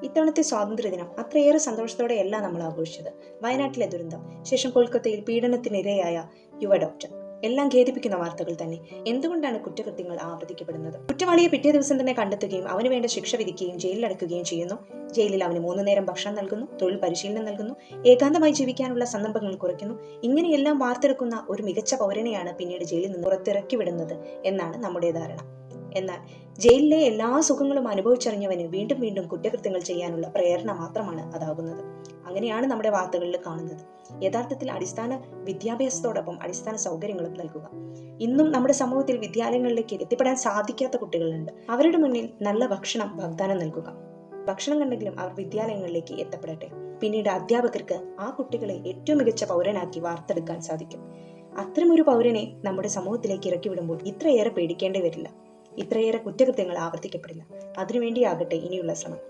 ഇത്തവണത്തെ സ്വാതന്ത്ര്യദിനം അത്രയേറെ സന്തോഷത്തോടെയല്ല നമ്മൾ ആഘോഷിച്ചത്. വയനാട്ടിലെ ദുരന്തം, ശേഷം കൊൽക്കത്തയിൽ പീഡനത്തിനിരയായ യുവ ഡോക്ടർ, എല്ലാം ഖേദിപ്പിക്കുന്ന വാർത്തകൾ തന്നെ. എന്തുകൊണ്ടാണ് കുറ്റകൃത്യങ്ങൾ ആവർത്തിക്കപ്പെടുന്നത്? കുറ്റവാളിയെ പിറ്റേ ദിവസം തന്നെ കണ്ടെത്തുകയും അവന് വേണ്ട ശിക്ഷ വിധിക്കുകയും ജയിലിലടക്കുകയും ചെയ്യുന്നു. ജയിലിൽ അവന് 3 നേരം ഭക്ഷണം നൽകുന്നു, തൊഴിൽ പരിശീലനം നൽകുന്നു, ഏകാന്തമായി ജീവിക്കാനുള്ള സന്ദർഭങ്ങൾ കുറയ്ക്കുന്നു. ഇങ്ങനെയെല്ലാം വാർത്തെടുക്കുന്ന ഒരു മികച്ച പൗരനെയാണ് പിന്നീട് ജയിലിൽ നിന്ന് പുറത്തിറക്കി വിടുന്നത് എന്നാണ് നമ്മുടെ ധാരണ. എന്നാൽ ജയിലിലെ എല്ലാ സുഖങ്ങളും അനുഭവിച്ചറിഞ്ഞവന് വീണ്ടും വീണ്ടും കുറ്റകൃത്യങ്ങൾ ചെയ്യാനുള്ള പ്രേരണ മാത്രമാണ് അതാകുന്നത്. അങ്ങനെയാണ് നമ്മുടെ വാർത്തകളിൽ കാണുന്നത്. യഥാർത്ഥത്തിൽ അടിസ്ഥാന വിദ്യാഭ്യാസത്തോടൊപ്പം അടിസ്ഥാന സൗകര്യങ്ങളും നൽകുക. ഇന്നും നമ്മുടെ സമൂഹത്തിൽ വിദ്യാലയങ്ങളിലേക്ക് എത്തിപ്പെടാൻ സാധിക്കാത്ത കുട്ടികളുണ്ട്. അവരുടെ മുന്നിൽ നല്ല ഭക്ഷണം വാഗ്ദാനം നൽകുക. ഭക്ഷണം കണ്ടെങ്കിലും അവർ വിദ്യാലയങ്ങളിലേക്ക് എത്തപ്പെടട്ടെ. പിന്നീട് അധ്യാപകർക്ക് ആ കുട്ടികളെ ഏറ്റവും മികച്ച പൗരനാക്കി വാർത്തെടുക്കാൻ സാധിക്കും. അത്തരമൊരു പൗരനെ നമ്മുടെ സമൂഹത്തിലേക്ക് ഇറക്കി വിടുമ്പോൾ ഇത്രയേറെ പേടിക്കേണ്ടി വരില്ല. ഇത്രയേറെ കുറ്റകൃത്യങ്ങൾ ആവർത്തിക്കപ്പെടില്ല. അതിനുവേണ്ടിയാകട്ടെ ഇനിയുള്ള ശ്രമം.